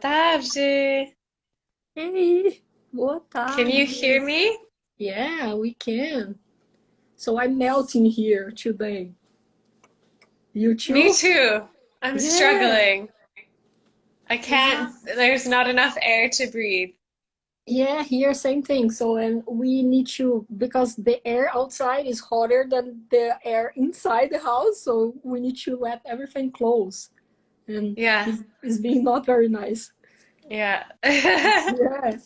tarde. Hey, boa Can you hear tarde. me? Yeah, we can. So I'm melting here today. You Me too? too. I'm Yeah, struggling. I can't, exactly. there's not enough air to breathe. Yeah, here same thing. So and we need to because the air outside is hotter than the air inside the house, so we need to let everything close. And Yeah, it's being not very nice. yeah. Yeah.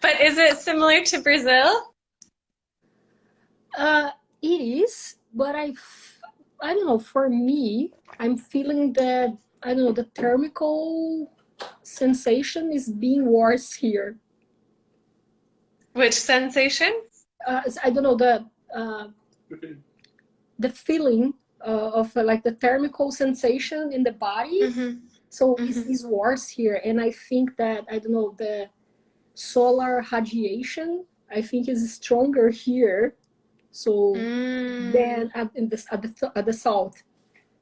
But is it similar to Brazil? Uh, it is, but I don't know. For me, I'm feeling that I don't know the thermical sensation is being worse here. Which sensation? I don't know uh, the feeling of like the thermical sensation in the body. Mm-hmm. So Mm-hmm. is worse here, and I think that I don't know the solar radiation. I think is stronger here. So Mm, than at the south.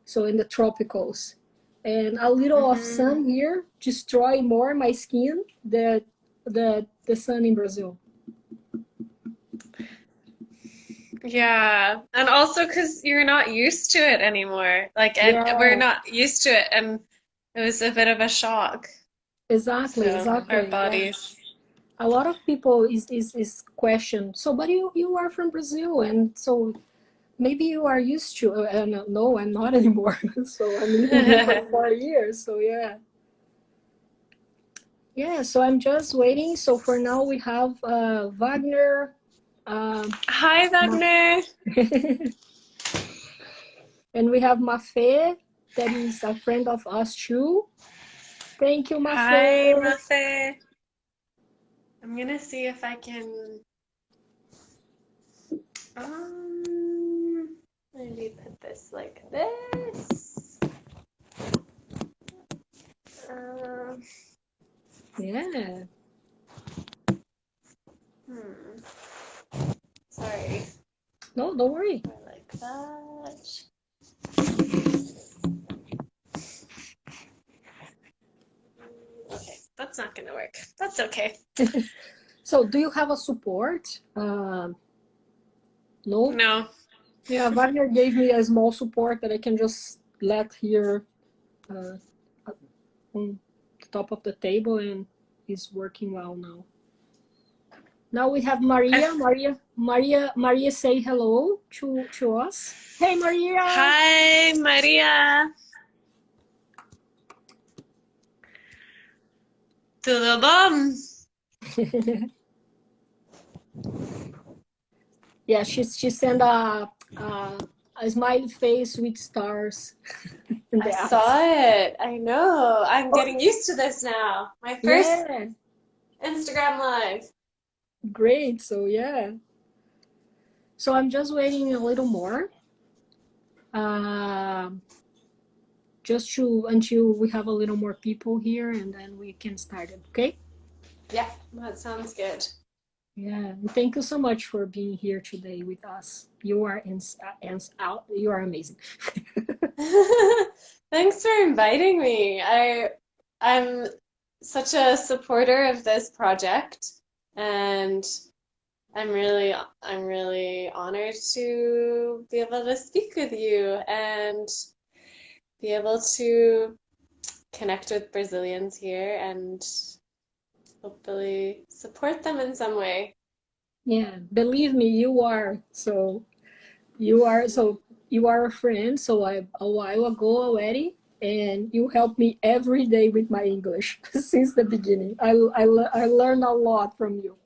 So in the tropicals. And a little of mm-hmm. sun here destroy more my skin than the sun in Brazil. Yeah. And also because you're not used to it anymore. Like, and we're Yeah, not used to it, and it was a bit of a shock. exactly, So, our exactly. Yeah. bodies. A lot of people is question. So, but you are from Brazil, and so maybe you are used to. And no, I'm not anymore. So I'm living here for 4 years. So yeah, yeah. So I'm just waiting. So for now we have Wagner. Uh, Hi, Wagner. And we have Mafe, that is a friend of us too. Thank you, Hi, Mafe. Mafe. I'm gonna see if I can maybe put this like this. Um, Yeah, hmm. Sorry. no, don't worry. Or like that. Okay, that's not gonna work. That's okay. So, do you have a support? No? No. Yeah, Wagner gave me a small support that I can just let here uh, on the top of the table and it's working well now. Now we have Maria. I Maria, say hello to us. Hey, Maria. Hi, Maria. Tudo bom? Yeah, she sent a smiley face with stars in I the app. saw it. I know. I'm Oh, getting used to this now. My first yeah, Instagram live. great. So yeah, so I'm just waiting a little more, uh, just to until we have a little more people here, and then we can start it. Okay? Yeah, that sounds good. Yeah, and thank you so much for being here today with us. You are out. You are amazing. Thanks for inviting me. I'm such a supporter of this project, and I'm really honored to be able to speak with you and be able to connect with Brazilians here and hopefully support them in some way. Yeah, believe me, you are. So you are so you are a friend. So a while ago already, and you help me every day with my English since the beginning. I learned a lot from you.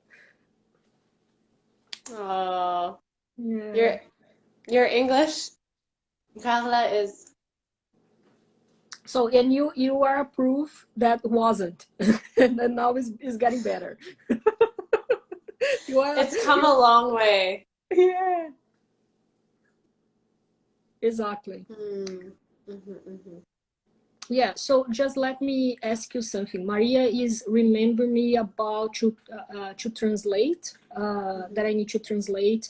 Oh, Yeah. your your English, Carla, is So and you are a proof that wasn't, and then now is getting better. You are it's come a you long way. yeah exactly. Hmm. Hmm. Yeah, so just let me ask you something. Maria is remembering me about to translate Hmm. that I need to translate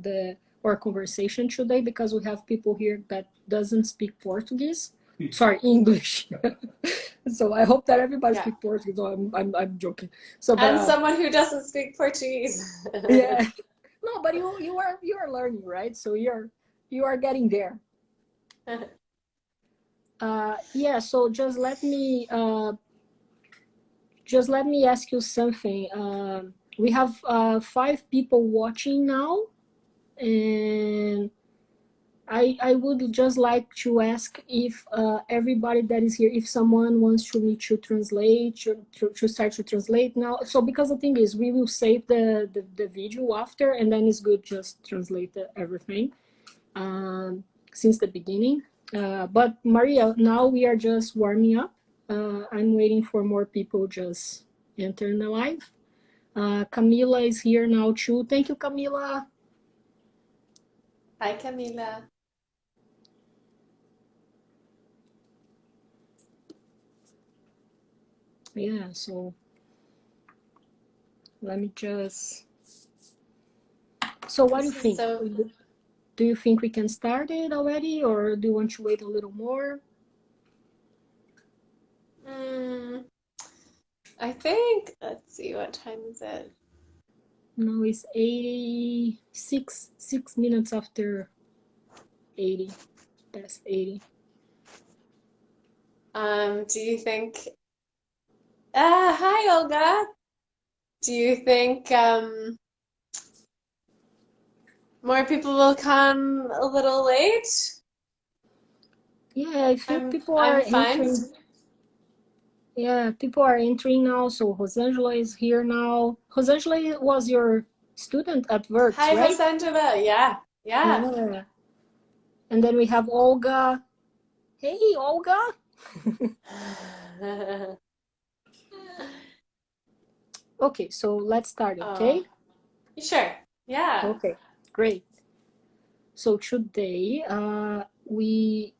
the our conversation today because we have people here that doesn't speak Portuguese. Sorry, English. So I hope that everybody Yeah. speaks Portuguese. So I'm joking. So, And someone who doesn't speak Portuguese. yeah, no, but you are learning, right? So you are getting there. Yeah. So just let me ask you something. We have 5 people watching now, and I would just like to ask if everybody that is here, if someone wants to me to translate, to start to translate now. So because the thing is, we will save the video after, and then it's good just translate everything since the beginning. But Maria, now we are just warming up. I'm waiting for more people just enter the live. Camila is here now too. Thank you, Camila. Hi, Camila. Yeah, so let me just. So what do you This is think? so. Do you think we can start it already, or do you want to wait a little more? Mm, I think, let's see, what time is it? No, it's 86, 6 minutes after 80. That's 80. Do you think, hi, Olga. Do you think more people will come a little late? Yeah, I think people are I'm fine. entering. Yeah, people are entering now. So Rosangela is here now. Rosangela was your student at Works, Hi, right? Rosangela. Yeah, yeah. Yeah. And then we have Olga. Hey, Olga. Okay, so let's start, Oh, okay? sure. Yeah. Okay, great. So today we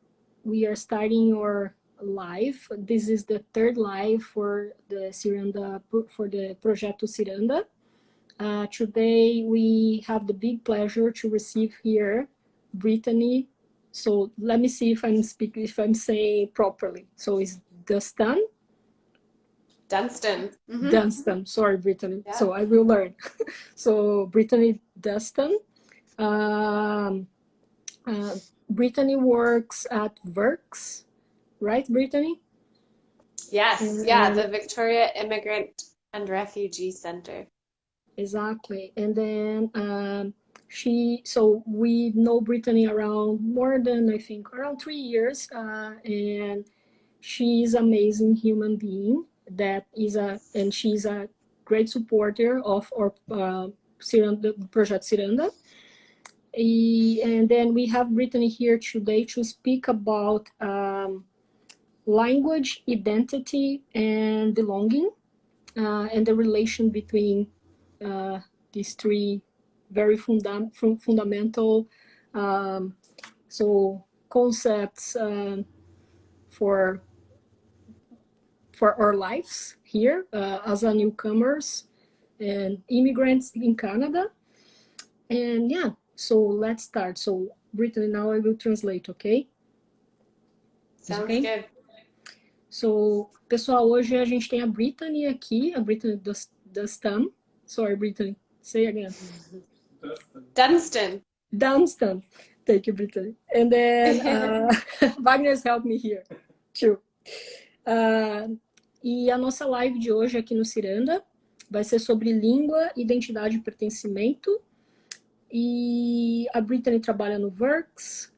are starting our live. This is the third live for the Ciranda, for the Projeto Ciranda. Today we have the big pleasure to receive here Brittany. So let me see if I'm saying properly. So it's Dunstan. Dunstan. Dunstan. Sorry, Brittany. Yeah. So I will learn. So Brittany Dunstan. Um, Brittany works at Works, right, Brittany? Yes. Yeah. And The Victoria Immigrant and Refugee Center. exactly. And then so we know Brittany around more than, I think, around 3 years. And she's an amazing human being and she's a great supporter of our Ciranda, Project Ciranda. And then we have Brittany here today to speak about language, identity, and belonging, and the relation between these three very fundamental so concepts for our lives here as a newcomers and immigrants in Canada. And yeah, so let's start. So Brittany, now I will translate, okay? Is Sounds okay? good. So, pessoal, hoje a gente tem a Brittany aqui, a Brittany Dunstan. Sorry, Brittany. Say again. Dunstan. Dunstan. Thank you, Brittany. And then Wagner's helped me here, too. E a nossa live de hoje aqui no Ciranda vai ser sobre língua, identidade e pertencimento. E a Brittany trabalha no Works.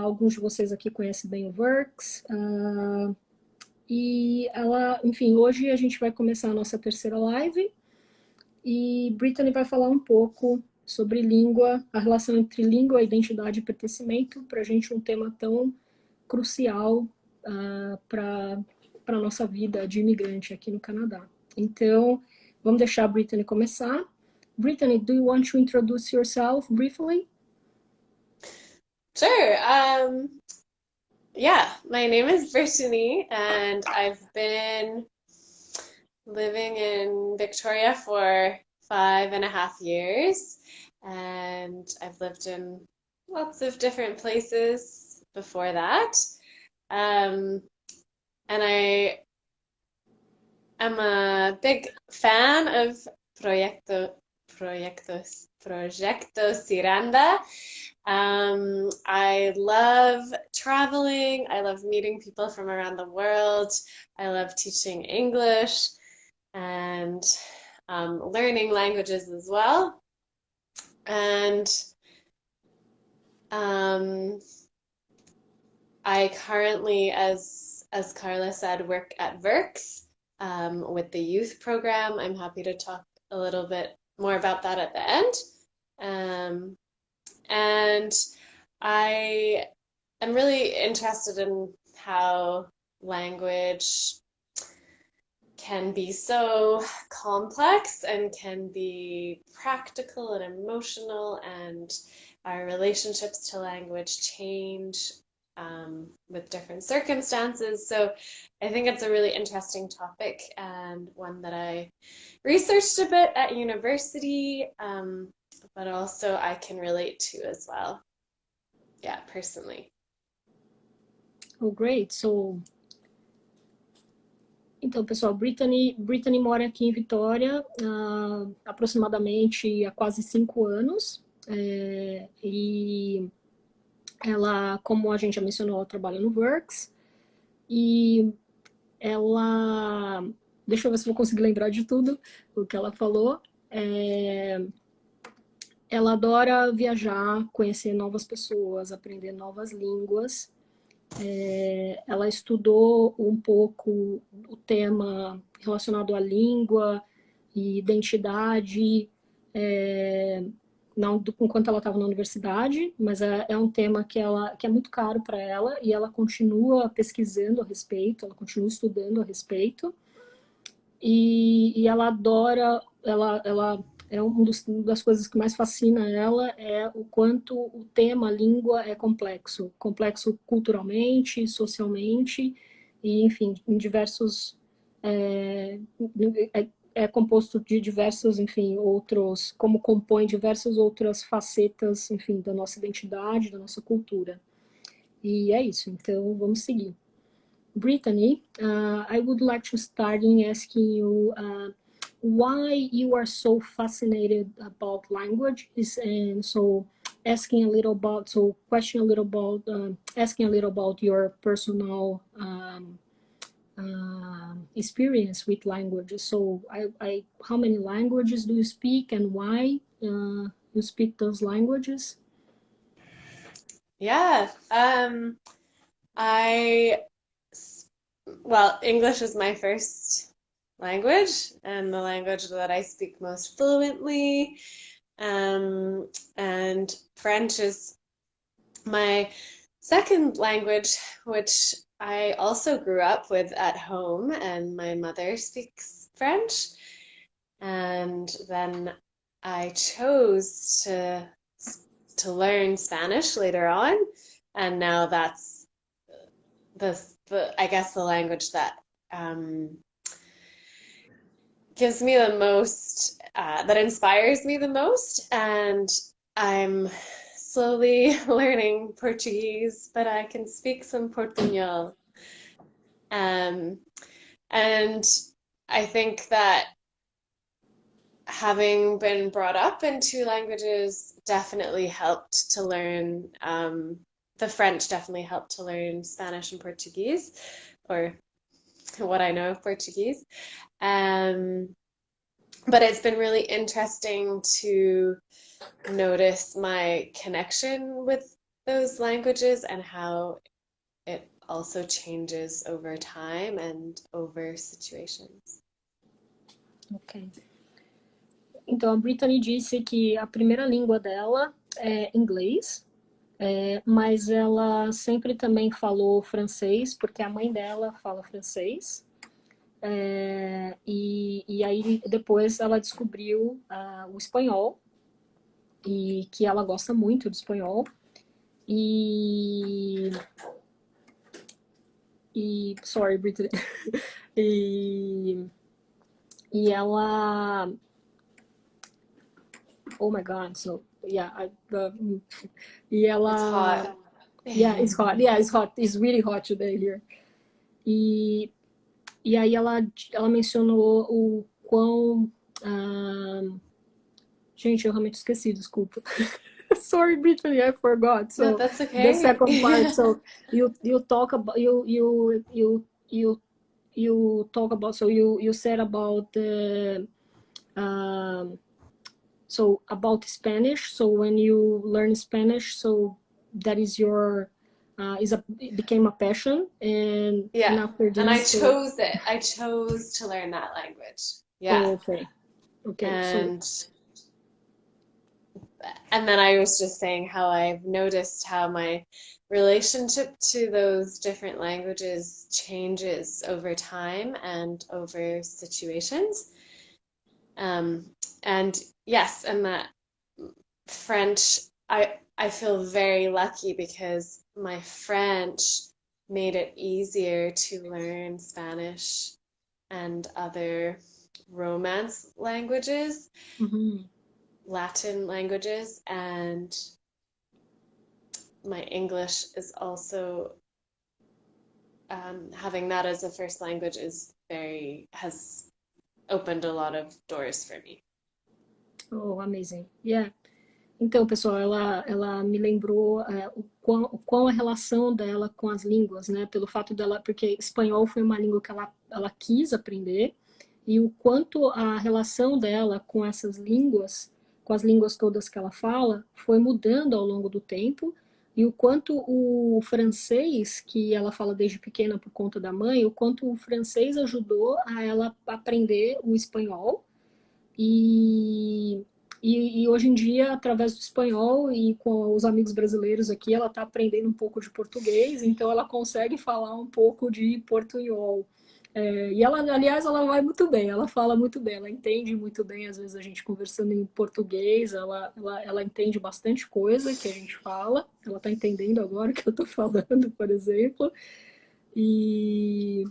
Alguns de vocês aqui conhecem bem o Works. E ela, enfim, hoje a gente vai começar a nossa terceira live e Brittany vai falar um pouco sobre língua, a relação entre língua, identidade e pertencimento, para a gente um tema tão crucial para a nossa vida de imigrante aqui no Canadá. Então, vamos deixar a Brittany começar. Brittany, do you want to introduce yourself briefly? Sure. Yeah, my name is Brittany, and I've been living in Victoria for 5.5 years, and I've lived in lots of different places before that. And I am a big fan of Proyecto Ciranda. I love traveling. I love meeting people from around the world. I love teaching English and learning languages as well. And um, I currently, as Carla said, work at Verks with the youth program. I'm happy to talk a little bit more about that at the end. Um, and I am really interested in how language can be so complex and can be practical and emotional, and our relationships to language change with different circumstances. So I think it's a really interesting topic and one that I researched a bit at university, but also I can relate to as well. Yeah, personally. Oh, great. So, então, pessoal, Brittany mora aqui em Vitória aproximadamente há quase 5 anos. E ela, como a gente já mencionou, ela trabalha no Works. E ela... Deixa eu ver se vou conseguir lembrar de tudo o que ela falou. Ela adora viajar, conhecer novas pessoas, aprender novas línguas. Ela estudou um pouco o tema relacionado à língua e identidade enquanto ela estava na universidade, mas é um tema que é muito caro para ela e ela continua pesquisando a respeito, ela continua estudando a respeito. E ela adora, ela uma das coisas que mais fascina ela é o quanto o tema língua é complexo culturalmente, socialmente e, enfim, em diversos é composto de diversos, enfim, outros, como compõe diversas outras facetas, enfim, da nossa identidade, da nossa cultura. E é isso, então vamos seguir. Brittany, I would like to start in asking you why you are so fascinated about languages, and so asking a little about, so question a little about, asking a little about your personal experience with languages. So, how many languages do you speak, and why you speak those languages? Yeah. Well, English is my first language and the language that I speak most fluently. And French is my second language, which I also grew up with at home, and my mother speaks French. And then I chose to learn Spanish later on, and now that's I guess the language that gives me the most, that inspires me the most, and I'm slowly learning Portuguese, but I can speak some Portuñol. And I think that having been brought up in two languages definitely helped to learn, the French definitely helped to learn Spanish and Portuguese, or what I know of Portuguese. But it's been really interesting to notice my connection with those languages and how it also changes over time and over situations. Ok. Então, a Brittany disse que a primeira língua dela é inglês, mas ela sempre também falou francês, porque a mãe dela fala francês. E aí depois ela descobriu o espanhol, e que ela gosta muito do espanhol. Sorry, Brittany. e ela... Oh my God, so yeah, e ela... It's hot. Yeah, it's hot. Yeah, it's hot. It's really hot today here. E e aí ela mencionou o quão... gente, eu realmente esqueci, desculpa. Sorry, Brittany, I forgot. No, So that's the okay. second part, so you talk about you talk about, so you said about the so about Spanish. So when you learn Spanish, so that is your it became a passion, and Yeah. after And I this, so chose it. I chose to learn that language. Yeah. oh, okay, okay, so And then I was just saying how I've noticed how my relationship to those different languages changes over time and over situations. Um, and yes, and that French, I feel very lucky because my French made it easier to learn Spanish and other Romance languages, mhm. Latin languages, and my English is also having that as a first language has opened a lot of doors for me. Oh, amazing, yeah. Então, pessoal, ela me lembrou o quão a relação dela com as línguas, né? Pelo fato dela, porque espanhol foi uma língua que ela quis aprender, e o quanto a relação dela com essas línguas, com as línguas todas que ela fala, foi mudando ao longo do tempo, e o quanto o francês, que ela fala desde pequena por conta da mãe, o quanto o francês ajudou a ela aprender o espanhol, e, e hoje em dia, através do espanhol e com os amigos brasileiros aqui, ela está aprendendo um pouco de português, então ela consegue falar um pouco de portunhol. E ela, aliás, ela vai muito bem, ela fala muito bem, ela entende muito bem, às vezes a gente conversando em português, ela entende bastante coisa que a gente fala, ela está entendendo agora o que eu estou falando, por exemplo. E,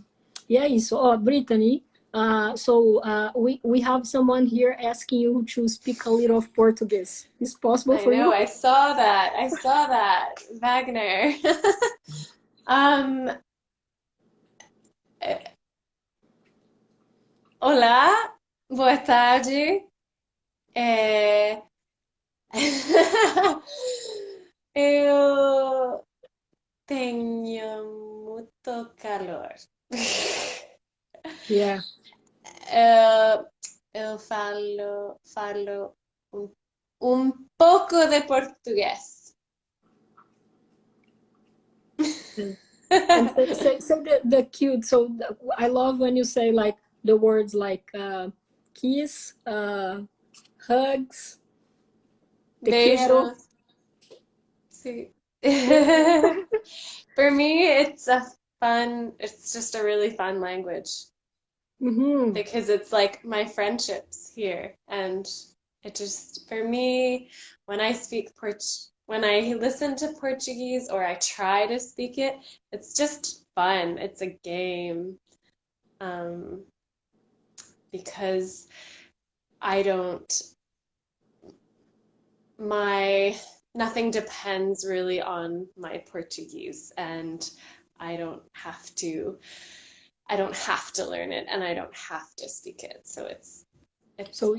e é isso. Ó, Brittany, we have someone here asking you to speak a little of Portuguese. Is possible I for know, you? I saw that. I saw that. Wagner. Um, olá, boa tarde. É... Eu tenho muito calor. Yeah. Eu falo um pouco de português. And say the cute. So I love when you say like the words like kiss, hugs, te quiero. Beijos. Sí. For me, it's just a really fun language Mm-hmm. because it's like my friendships here. And it just, for me, when I when I listen to Portuguese or I try to speak it, it's just fun. It's a game. Um, because I don't, my, nothing depends really on my Portuguese, and I don't have to I don't have to learn it and I don't have to speak it. So it's So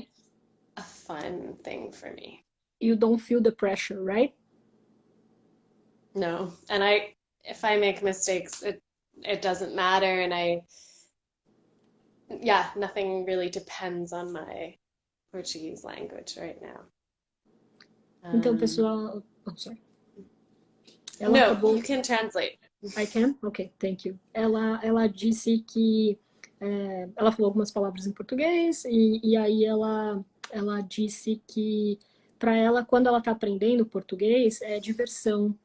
a fun thing for me. you don't feel the pressure, right? No. And if I make mistakes, it doesn't matter, and yeah, nothing really depends on my Portuguese language right now. Então, pessoal, oh, sorry. Ela No, acabou. you can translate. I can? Ok, thank you. Ela disse que ela falou algumas palavras em português e aí ela disse que para ela, quando ela está aprendendo português, é diversão.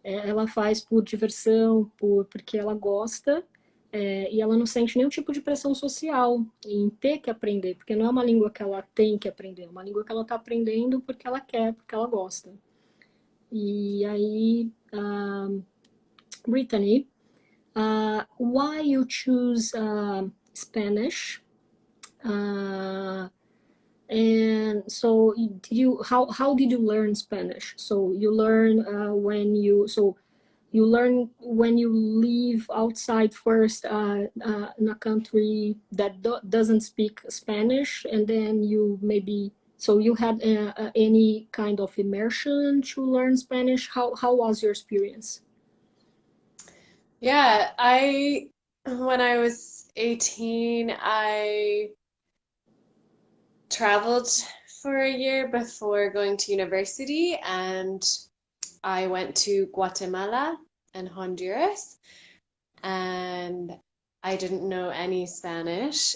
Ela faz por diversão, porque ela gosta, e ela não sente nenhum tipo de pressão social em ter que aprender, porque não é uma língua que ela tem que aprender, é uma língua que ela está aprendendo porque ela quer, porque ela gosta. E aí, Brittany, why you choose Spanish? And so, how did you learn Spanish? So you learn when you you learn when you live outside first in a country that doesn't speak Spanish, and then you maybe, so you had any kind of immersion to learn Spanish? How was your experience? Yeah, when I was 18, I traveled for a year before going to university, and I went to Guatemala and Honduras, and I didn't know any Spanish,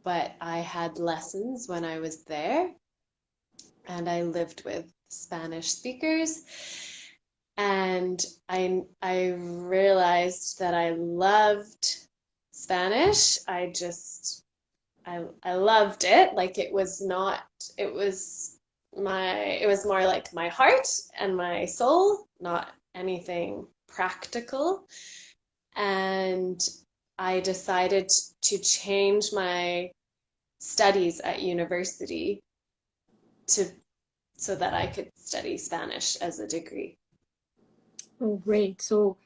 but I had lessons when I was there, and I lived with Spanish speakers, and I realized that I loved Spanish. I loved it. Like it was not, it was it was more like my heart and my soul, not anything practical. And I decided to change my studies at university to so that I could study Spanish as a degree. Oh, great. So,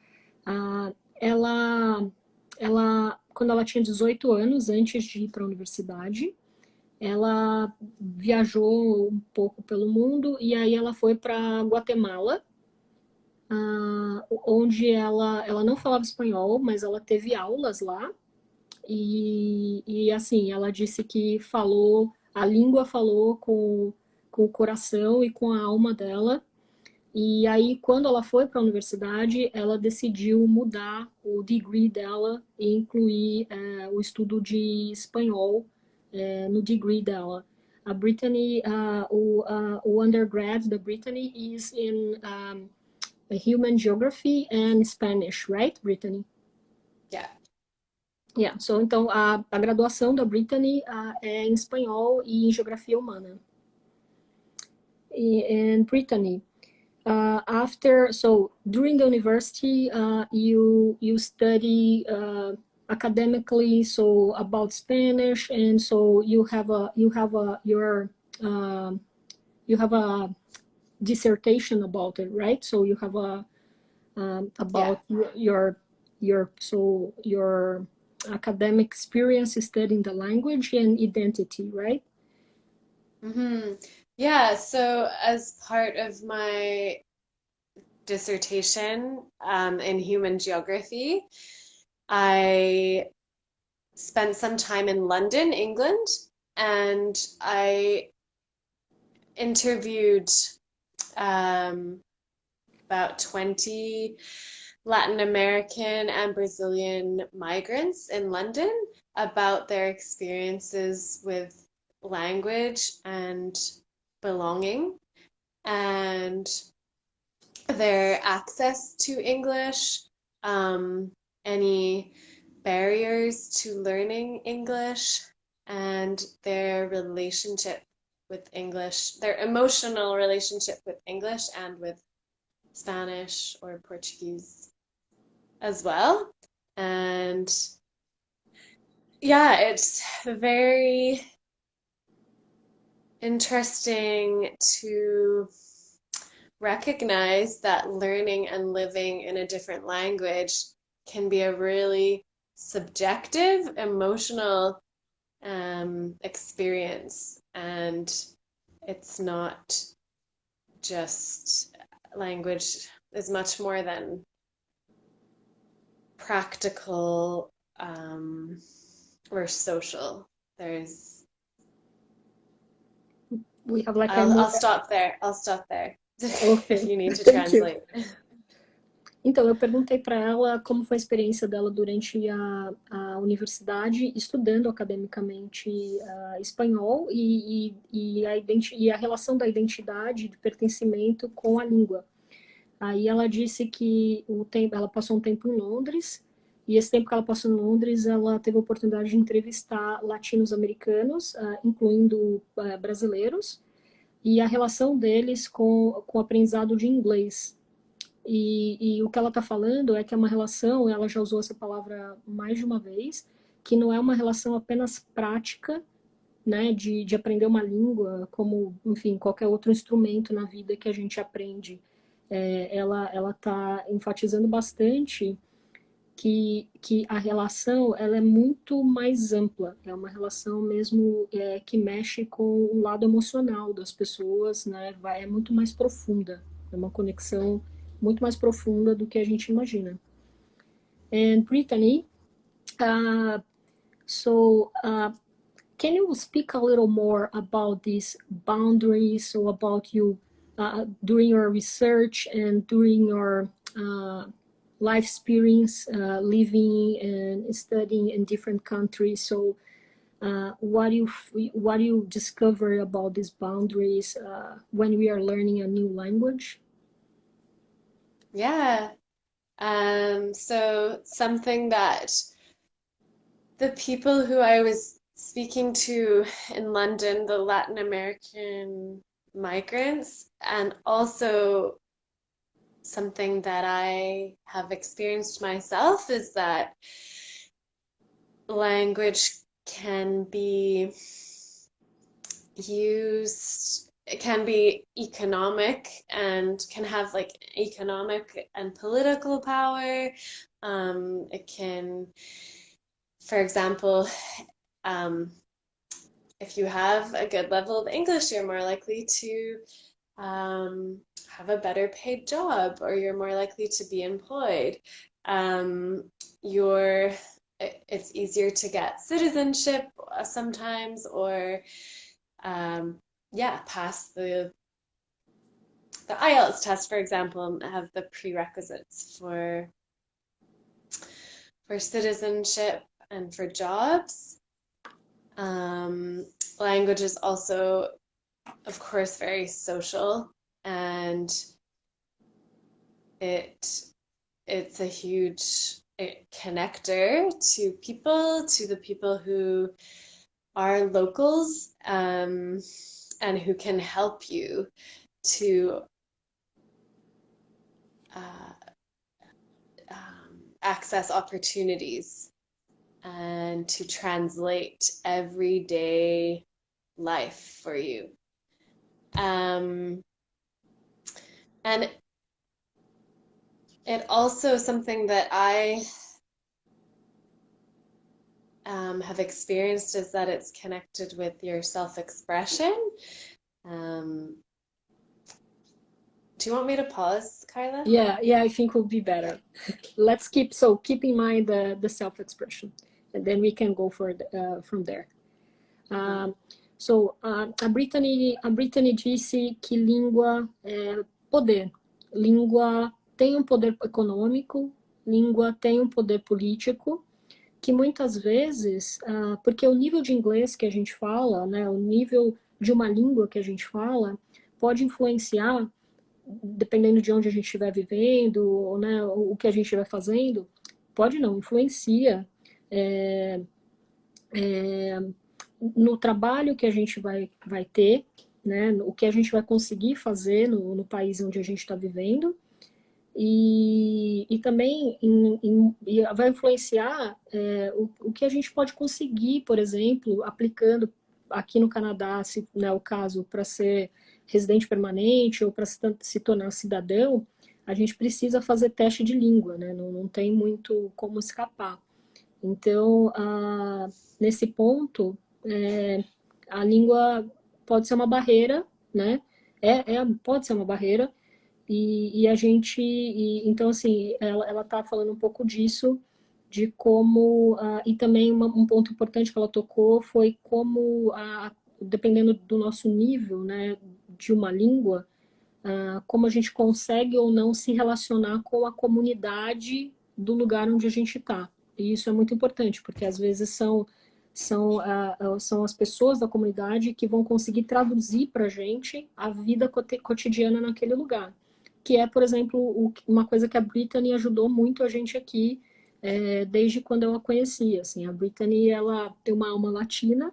ela, quando ela tinha 18 anos, antes de ir para a universidade, ela viajou um pouco pelo mundo e aí ela foi para Guatemala, onde ela não falava espanhol, mas ela teve aulas lá. E assim, ela disse que a língua falou com o coração e com a alma dela. E aí, quando ela foi para a universidade, ela decidiu mudar o degree dela e incluir o estudo de espanhol no degree dela. A Brittany, o undergrad da Brittany is in human geography and Spanish, right, Brittany? Yeah. Yeah, so então a graduação da Brittany é em espanhol e em geografia humana. And Brittany, during the university, you study academically, so about Spanish, and so you have a dissertation about it, right? So you have about Yeah. your academic experience studying the language and identity, right? Mm-hmm. Yeah, so as part of my dissertation in human geography, I spent some time in London, England, and I interviewed about 20 Latin American and Brazilian migrants in London about their experiences with language and belonging and their access to English, any barriers to learning English, and their relationship with English, their emotional relationship with English and with Spanish or Portuguese as well. And yeah, it's very interesting to recognize that learning and living in a different language can be a really subjective, emotional experience. And it's not just language is much more than practical or social. There's We have like I'll stop there. I'll stop there. If Okay, you need to thank you. translate. Então, eu perguntei para ela como foi a experiência dela durante a universidade, estudando academicamente espanhol e a relação da identidade, de pertencimento com a língua. Aí ela disse que ela passou um tempo em Londres, e esse tempo que ela passou em Londres, ela teve a oportunidade de entrevistar latinos-americanos, incluindo brasileiros, e a relação deles com o aprendizado de inglês. E o que ela está falando é que é uma relação, ela já usou essa palavra mais de uma vez, que não é uma relação apenas prática, né, de aprender uma língua, como, enfim, qualquer outro instrumento na vida que a gente aprende. ela está enfatizando bastante que a relação ela é muito mais ampla, é uma relação mesmo que mexe com o lado emocional das pessoas, né? É muito mais profunda, é uma conexão muito mais profunda do que a gente imagina. And Brittany, uh, can you speak a little more about these boundaries, or about you during your research and during your life experience, living and studying in different countries? So, what do you discover about these boundaries when we are learning a new language? Yeah. So something that the people who I was speaking to in London, the Latin American migrants, and also something that I have experienced myself, is that language can be used, it can be economic and can have like economic and political power. It can, for example, um, if you have a good level of English, you're more likely to have a better paid job, or you're more likely to be employed. Um, you're it's easier to get citizenship sometimes, or um, yeah, pass the IELTS test, for example, and have the prerequisites for citizenship and for jobs. Language is also, of course, very social, and it's a huge connector to the people who are locals, and who can help you to uh, access opportunities and to translate everyday life for you. And it also something that I have experienced is that it's connected with your self-expression. Um, do you want me to pause, Carla? Yeah, I think would be better. Let's keep in mind the self-expression, and then we can go from there. A Brittany disse que língua é poder. Língua tem um poder econômico, língua tem um poder político, que muitas vezes, porque o nível de inglês que a gente fala, né, o nível de uma língua que a gente fala, pode influenciar, dependendo de onde a gente estiver vivendo, ou, né, o que a gente estiver fazendo, pode não, influencia no trabalho que a gente vai ter, né, o que a gente vai conseguir fazer no país onde a gente está vivendo, e também vai influenciar o que a gente pode conseguir, por exemplo, aplicando aqui no Canadá, se é o caso, para ser residente permanente ou para se tornar cidadão, a gente precisa fazer teste de língua, né? Não tem muito como escapar. Então, nesse ponto, a língua pode ser uma barreira, né? Pode ser uma barreira, e a gente, então assim, ela tá falando um pouco disso, de como, e também um ponto importante que ela tocou foi como, dependendo do nosso nível, né, de uma língua, como a gente consegue ou não se relacionar com a comunidade do lugar onde a gente está. E isso é muito importante, porque às vezes são as pessoas da comunidade que vão conseguir traduzir para a gente a vida cotidiana naquele lugar. Que é, por exemplo, uma coisa que a Brittany ajudou muito a gente aqui, desde quando eu a conheci. Assim, a Brittany, ela tem uma alma latina,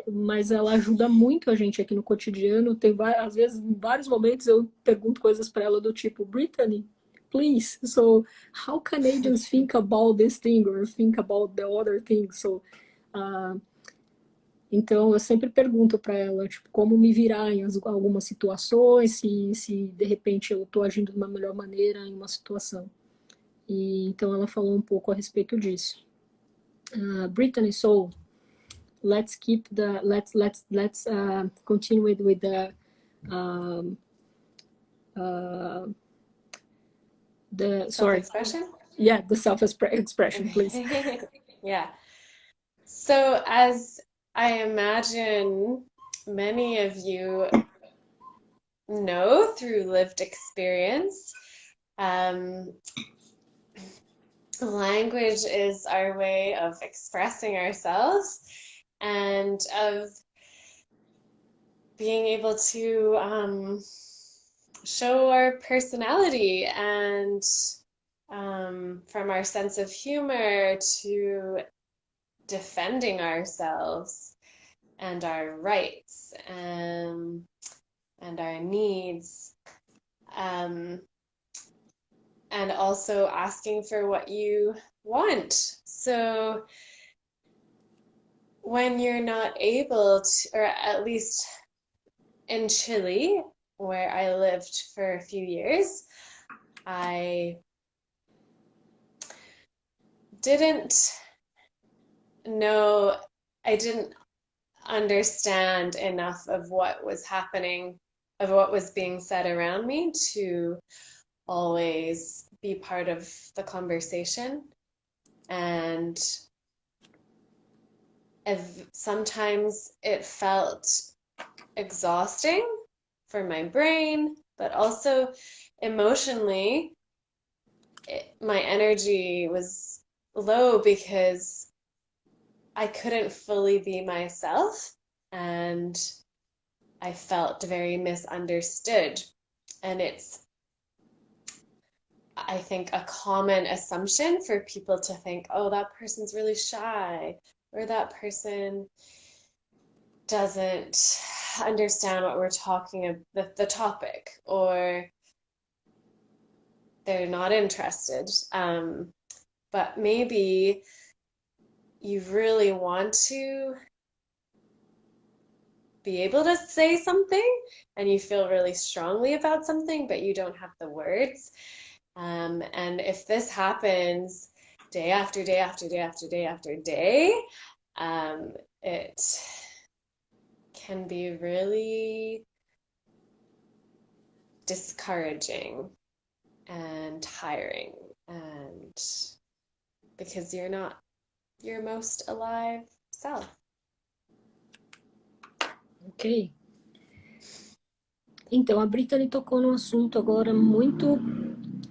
mas ela ajuda muito a gente aqui no cotidiano. Às vezes, em vários momentos, eu pergunto coisas para ela do tipo, Brittany, please, so how Canadians think about this thing or think about the other thing? So, Então, eu sempre pergunto para ela, tipo, como me virar em algumas situações, se de repente eu estou agindo de uma melhor maneira em uma situação. E então ela falou um pouco a respeito disso. Brittany, so let's keep the let's continue with the sorry, Self-expression? yeah, the self-expression, please. Yeah. So, as I imagine many of you know through lived experience, um, language is our way of expressing ourselves and of being able to show our personality and from our sense of humor to defending ourselves and our rights and our needs, um, and also asking for what you want. So when you're not able to, or at least in Chile, where I lived for a few years, I didn't know, I didn't understand enough of what was happening, of what was being said around me to always be part of the conversation. And sometimes it felt exhausting for my brain, but also emotionally, my energy was low because I couldn't fully be myself and I felt very misunderstood. And it's, I think, a common assumption for people to think, oh, that person's really shy, or that person doesn't understand what we're talking about, the topic, or they're not interested. But maybe you really want to be able to say something and you feel really strongly about something, but you don't have the words. And if this happens day after day after day after day after day, it can be really discouraging and tiring, and because you're not your most alive self. Ok. Então, a Brittany tocou num assunto agora muito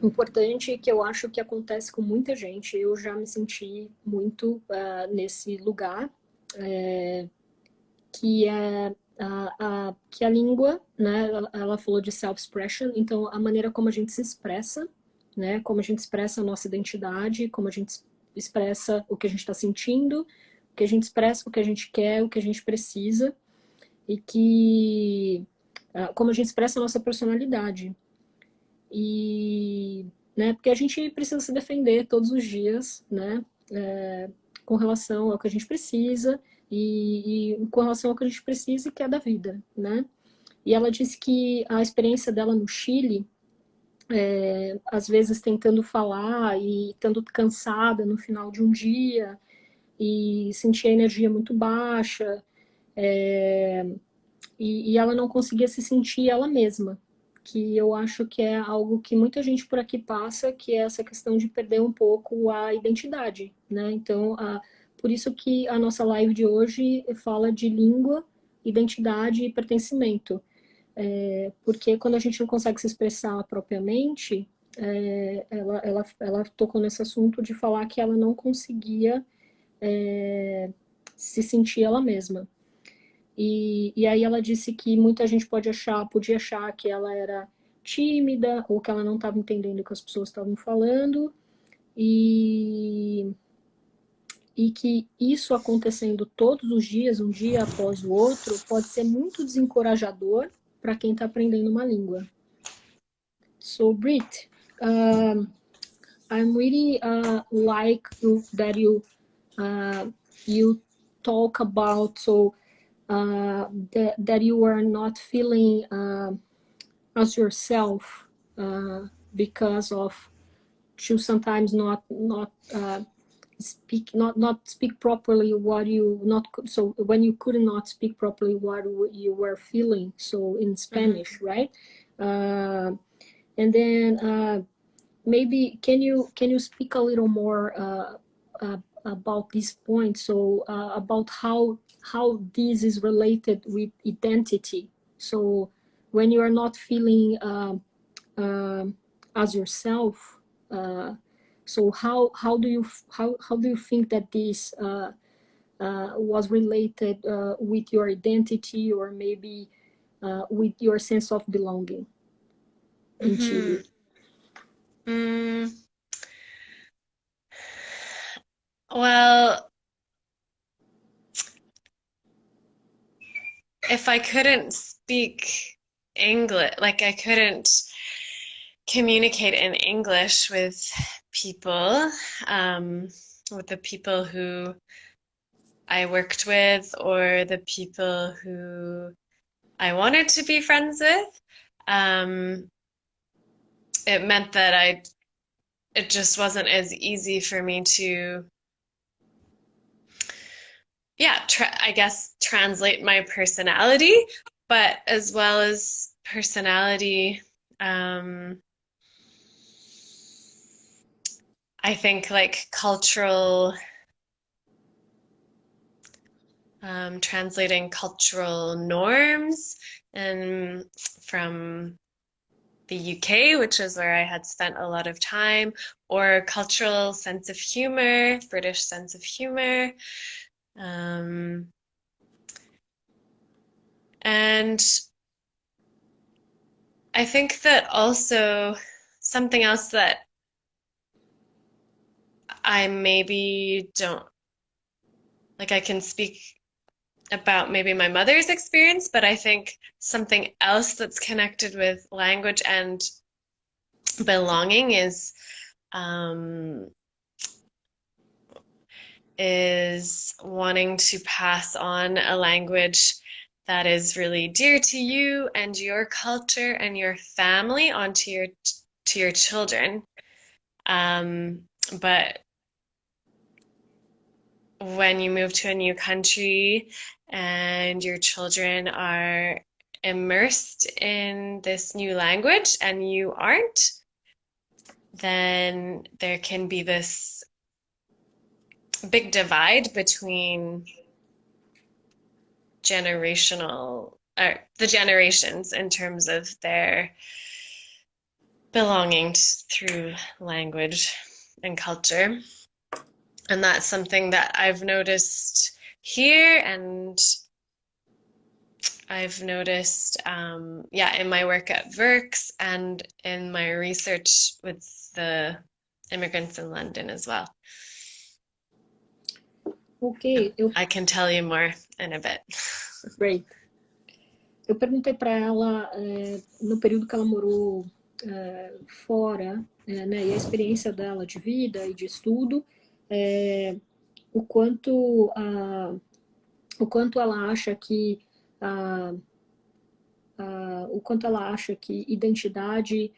importante que eu acho que acontece com muita gente. Eu já me senti muito nesse lugar, que é que a língua, né, ela falou de self-expression, então a maneira como a gente se expressa, né, como a gente expressa a nossa identidade, como a gente expressa o que a gente está sentindo, o que a gente expressa o que a gente quer, o que a gente precisa, e que como a gente expressa a nossa personalidade. E, né, porque a gente precisa se defender todos os dias, né, com relação ao que a gente precisa e com relação ao que a gente precisa, que é da vida, né? E ela disse que a experiência dela no Chile, às vezes tentando falar e estando cansada no final de um dia e sentia a energia muito baixa, e ela não conseguia se sentir ela mesma, que eu acho que é algo que muita gente por aqui passa, que é essa questão de perder um pouco a identidade, né? Então, por isso que a nossa live de hoje fala de língua, identidade e pertencimento. Porque quando a gente não consegue se expressar propriamente, ela tocou nesse assunto de falar que ela não conseguia se sentir ela mesma. E aí ela disse que muita gente podia achar que ela era tímida ou que ela não estava entendendo o que as pessoas estavam falando e que isso acontecendo todos os dias, um dia após o outro, pode ser muito desencorajador para quem está aprendendo uma língua. So, Britt, I'm really like that you talk about that you are not feeling as yourself because of to sometimes not speak properly what you not so when you could not speak properly what you were feeling, so in Spanish, right? uh, and then maybe can you speak a little more about this point, so about how this is related with identity, so when you are not feeling as yourself, so how do you think that this was related with your identity, or maybe with your sense of belonging in Mm-hmm. Chile? Mm, well, if I couldn't speak English, like I couldn't communicate in English people, um, with the people who I worked with or the people who I wanted to be friends with, um, it meant that it just wasn't as easy for me to, yeah, I guess translate my personality, but as well as personality, um, I think like cultural, translating cultural norms and from the UK, which is where I had spent a lot of time, or cultural sense of humor, British sense of humor. Um, and I think that also something else that I maybe don't like, I can speak about maybe my mother's experience, but I think something else that's connected with language and belonging um, is wanting to pass on a language that is really dear to you and your culture and your family onto your children. Um, but when you move to a new country and your children are immersed in this new language and you aren't, then there can be this big divide between the generations in terms of their belonging through language and culture. And that's something that I've noticed here, and I've noticed, yeah, in my work at Verks and in my research with the immigrants in London as well. Ok, eu, I can tell you more in a bit. great. Eu perguntei para ela, no período que ela morou fora, né, e a experiência dela de vida e de estudo, o quanto o quanto ela acha que a, o quanto ela acha que identidade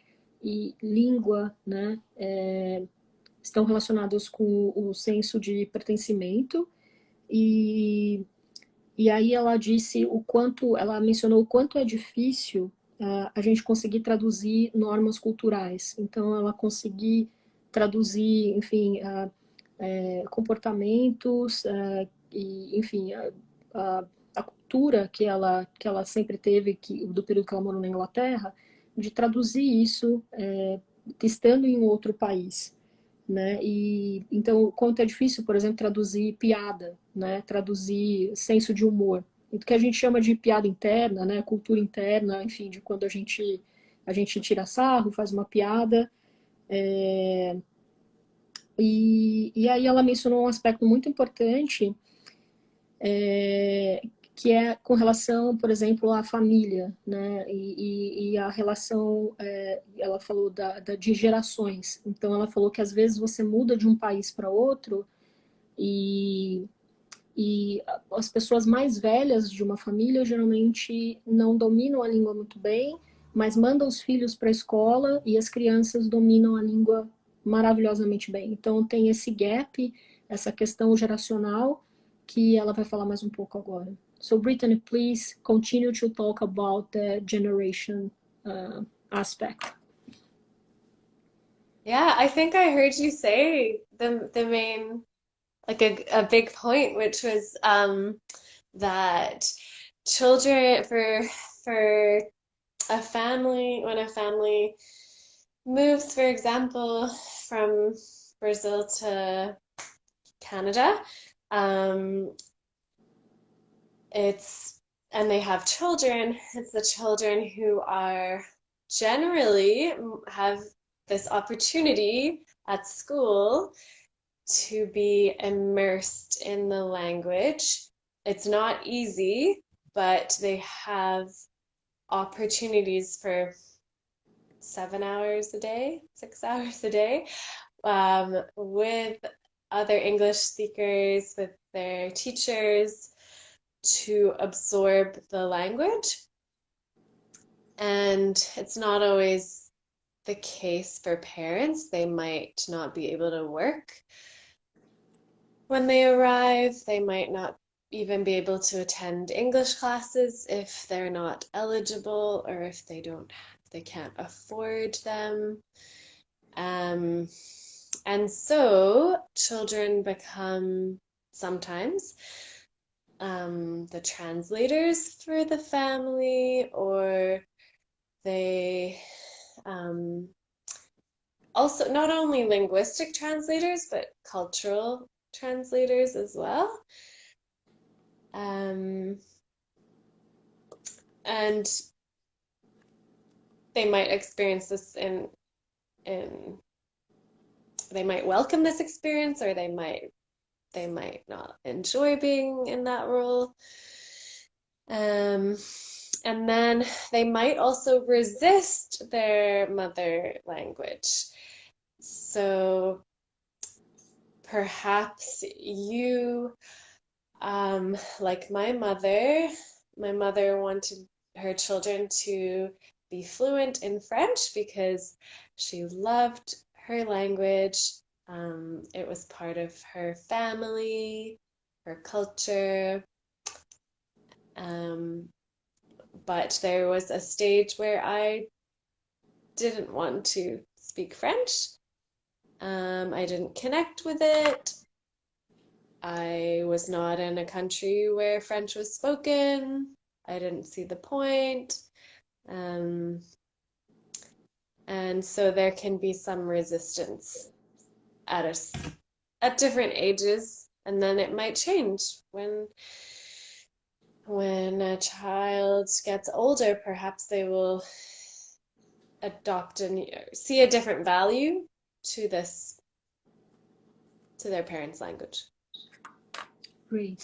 e língua, né, estão relacionados com o senso de pertencimento, e E aí ela disse ela mencionou o quanto é difícil a gente conseguir traduzir normas culturais. Então, ela conseguir traduzir, enfim, comportamentos e, enfim, a cultura que ela sempre teve, do período que ela morou na Inglaterra, de traduzir isso estando em outro país, né? E então, o quanto é difícil, por exemplo, traduzir piada, né? Traduzir senso de humor, o que a gente chama de piada interna, né? Cultura interna, enfim, de quando a gente tira sarro, faz uma piada. E aí ela mencionou um aspecto muito importante, que é com relação, por exemplo, à família, né? E a relação, ela falou de gerações. Então, ela falou que às vezes você muda de um país para outro e, E as pessoas mais velhas de uma família geralmente não dominam a língua muito bem, mas mandam os filhos para a escola e as crianças dominam a língua maravilhosamente bem. Então tem esse gap, essa questão geracional, que ela vai falar mais um pouco agora. So Brittany, please continue to talk about the generation aspect. Yeah, I think I heard you say the main, like a big point, which was that children for a family, when a family moves, for example, from Brazil to Canada, um, it's and they have children, it's the children who are generally have this opportunity at school to be immersed in the language. It's not easy, but they have opportunities for 7 hours a day, 6 hours a day, with other English speakers, with their teachers to absorb the language. And it's not always the case for parents. They might not be able to work when they arrive. They might not even be able to attend English classes if they're not eligible or if they can't afford them. And so children become sometimes the translators for the family, or they also not only linguistic translators, but cultural translators as well. And they might experience this in they might welcome this experience, or they might not enjoy being in that role. And then they might also resist their mother language. So perhaps you, like my mother wanted her children to be fluent in French because she loved her language. It was part of her family, her culture. But there was a stage where I didn't want to speak French. I didn't connect with it. I was not in a country where French was spoken. I didn't see the point. And so there can be some resistance at different ages, and then it might change when a child gets older. Perhaps they will adopt and see a different value to their parents' language. Great.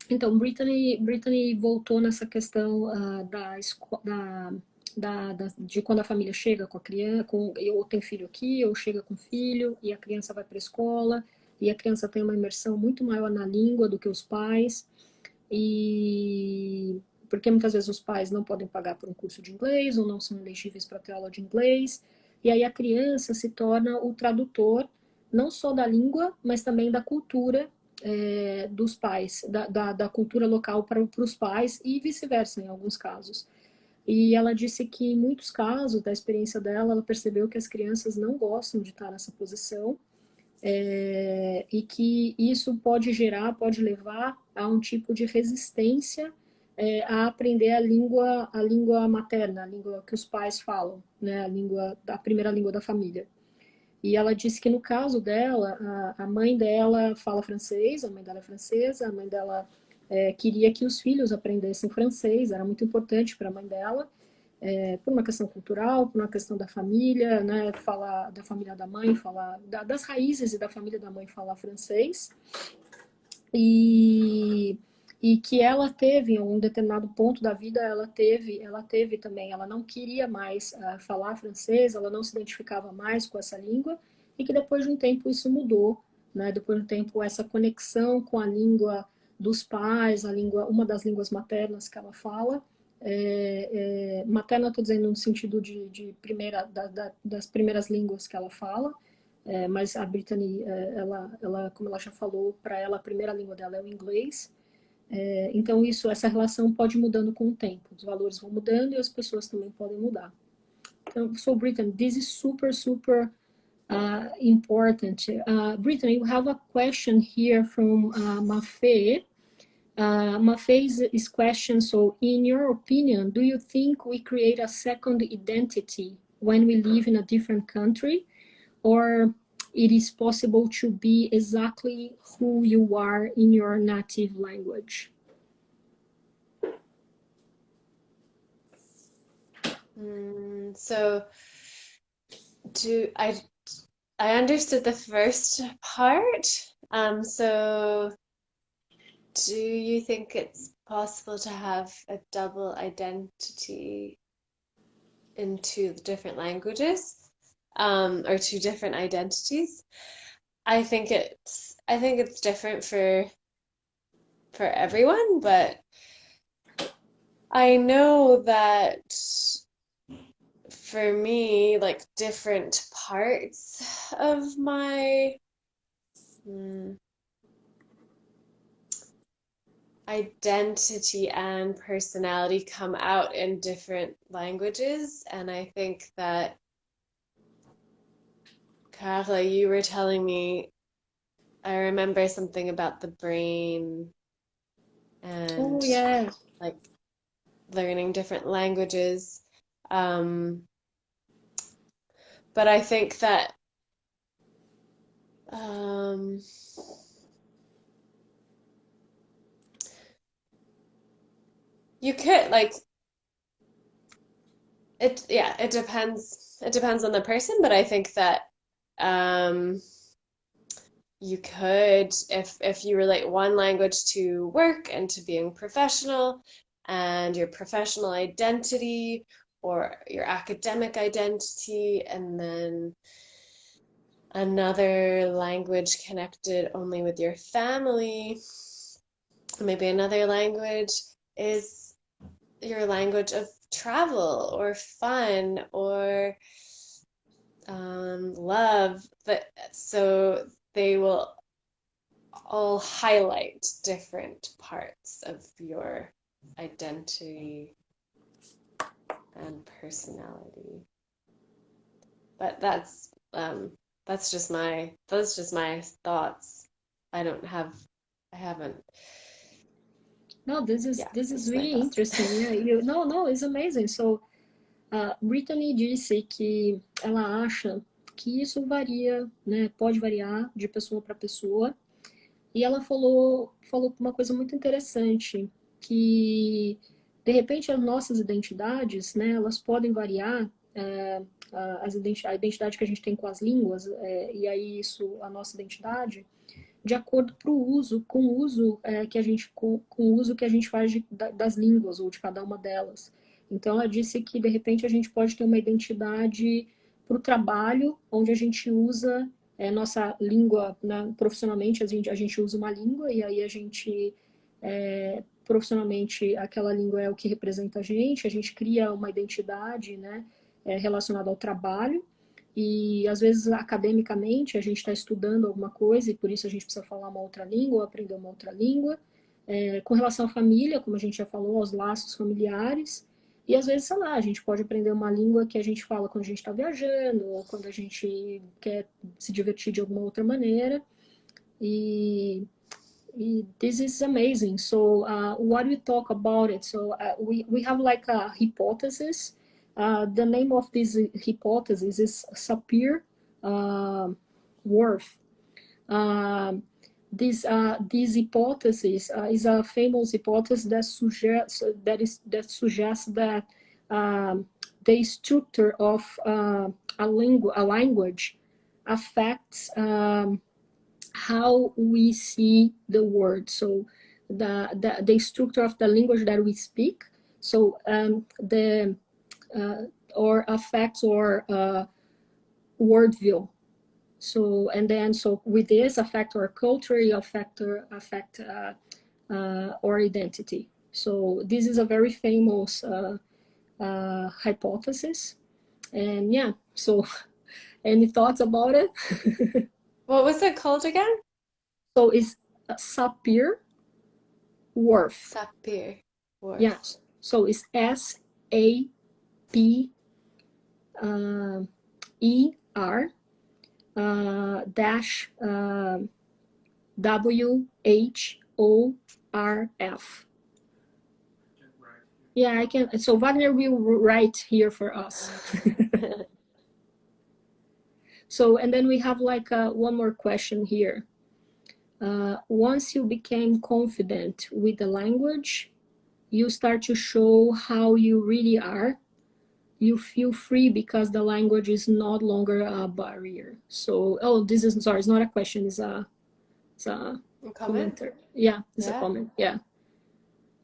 Então, Brittany voltou nessa questão de quando a família chega com a criança, ou tem filho aqui, ou chega com filho, e a criança vai para a escola, e a criança tem uma imersão muito maior na língua do que os pais, e porque muitas vezes os pais não podem pagar por um curso de inglês, ou não são elegíveis para ter aula de inglês, e aí a criança se torna o tradutor, não só da língua, mas também da cultura dos pais, da cultura local para os pais, e vice-versa em alguns casos. E ela disse que em muitos casos da experiência dela, ela percebeu que as crianças não gostam de estar nessa posição, e que isso pode levar a um tipo de resistência a aprender a língua materna, a língua que os pais falam, né, a primeira língua da família. E ela disse que no caso dela, a mãe dela fala francês, a mãe dela é francesa, a mãe dela queria que os filhos aprendessem francês, era muito importante para a mãe dela, por uma questão cultural, por uma questão da família, né, falar da família da mãe, falar das raízes e da família da mãe falar francês. E que ela teve, em um determinado ponto da vida, ela teve também, ela não queria mais falar francês, ela não se identificava mais com essa língua, e que depois de um tempo isso mudou, né? Depois de um tempo, essa conexão com a língua dos pais, a língua, uma das línguas maternas que ela fala, materna, estou dizendo no sentido de primeira, das primeiras línguas que ela fala, mas a Brittany, ela, como ela já falou, para ela a primeira língua dela é o inglês. Então essa relação pode ir mudando com o tempo. Os valores vão mudando e as pessoas também podem mudar. Então, so Brittany, this is super, super important. Brittany, you have a question here from Mafe. Mafei's question, so in your opinion, do you think we create a second identity when we live in a different country, or it is possible to be exactly who you are in your native language? So I understood the first part. So do you think it's possible to have a double identity in two different languages, or two different identities? I think it's different for everyone, but I know that for me, like different parts of my identity and personality come out in different languages. And I think that, Carla, you were telling me, I remember something about the brain and yeah. like learning different languages. But I think that you could like it depends on the person, but I think that um, you could, if you relate one language to work and to being professional and your professional identity or your academic identity, and then another language connected only with your family, maybe another language is your language of travel or fun or love, but so they will all highlight different parts of your identity and personality. But that's just my thoughts. I don't have I haven't No, this is yeah, this is it's my really thoughts. interesting. Yeah, no, it's amazing. So, Brittany disse que ela acha que isso varia, né? Pode variar de pessoa para pessoa. E ela falou uma coisa muito interessante, que de repente as nossas identidades, né? Elas podem variar. A identidade que a gente tem com as línguas, e aí isso, a nossa identidade, de acordo com o uso que a gente com o uso que a gente faz das línguas ou de cada uma delas. Então ela disse que de repente a gente pode ter uma identidade para o trabalho, onde a gente usa nossa língua, né, profissionalmente a gente usa uma língua e aí a gente profissionalmente aquela língua é o que representa a gente cria uma identidade, né, relacionada ao trabalho. E às vezes academicamente a gente está estudando alguma coisa e por isso a gente precisa falar uma outra língua ou aprender uma outra língua. Com relação à família, como a gente já falou, aos laços familiares. E às vezes, sei lá, a gente pode aprender uma língua que a gente fala quando a gente está viajando ou quando a gente quer se divertir de alguma outra maneira. E this is amazing. So what we talk about it? So we have like a hypothesis. The name of this hypothesis is Sapir-Whorf. This hypothesis is a famous hypothesis that suggests that the structure of a language affects how we see the world. So the structure of the language that we speak. So or affects our worldview. So, and then, so with this affect our culture, affect our identity. So this is a very famous hypothesis. And yeah, so any thoughts about it? What was it called again? So it's Sapir-Whorf. Sapir Yeah, Whorf. so it's SAPER dash WHORF. Yeah, I can. So Wagner will write here for us. So, and then we have like one more question here. Once you became confident with the language, you start to show how you really are. You feel free because the language is not longer a barrier. So, oh, this is, sorry, it's not a question, it's a Comment? commenter. Yeah, it's a Yeah. comment. Yeah.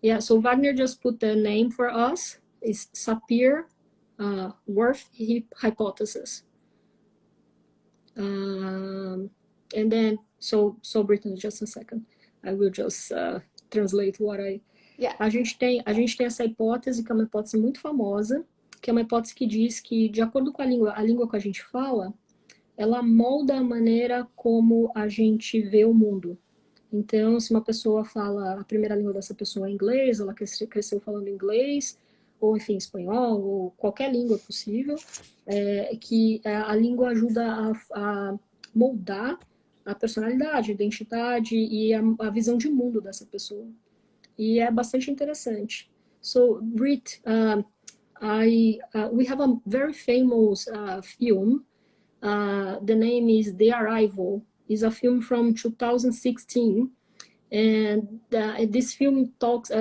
Yeah, so Wagner just put the name for us. It's Sapir-Whorf hypothesis. And then, so Brittany, just a second. I will just translate what I... Yeah. A gente tem essa hipótese, que é uma hipótese muito famosa, que é uma hipótese que diz que, de acordo com a língua que a gente fala, ela molda a maneira como a gente vê o mundo. Então, se uma pessoa fala, a primeira língua dessa pessoa é inglês, ela cresceu falando inglês, ou enfim, espanhol, ou qualquer língua possível, que a língua ajuda a moldar a personalidade, a identidade e a visão de mundo dessa pessoa. E é bastante interessante. So, Brit, we have a very famous film. The name is The Arrival. It's a film from 2016, and this film talks.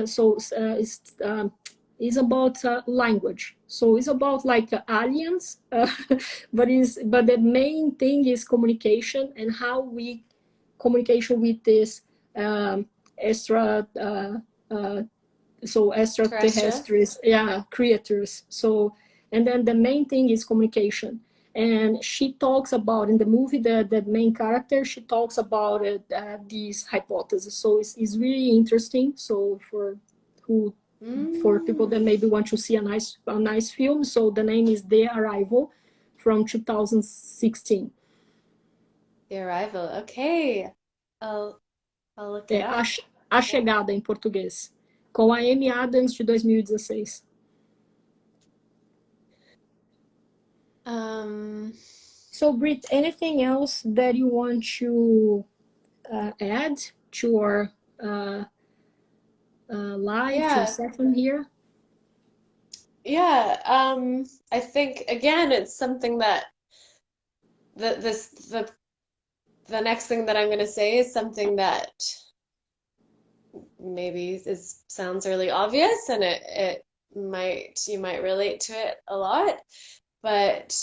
It's about language. So it's about like aliens, but the main thing is communication and how we communication with this extra. So extraterrestrials, yeah, creatures. So, and then the main thing is communication. And she talks about in the movie, the main character, she talks about these hypotheses. So it's really interesting. So for people that maybe want to see a nice film, so the name is The Arrival from 2016. The Arrival. Okay. I'll look it up. A Chegada em português, com a Amy Adams de 2016. So, Britt, anything else that you want to add to our live, to our session here? Yeah. I think again, it's something that the next thing that I'm going to say is something that maybe sounds really obvious, and you might relate to it a lot, but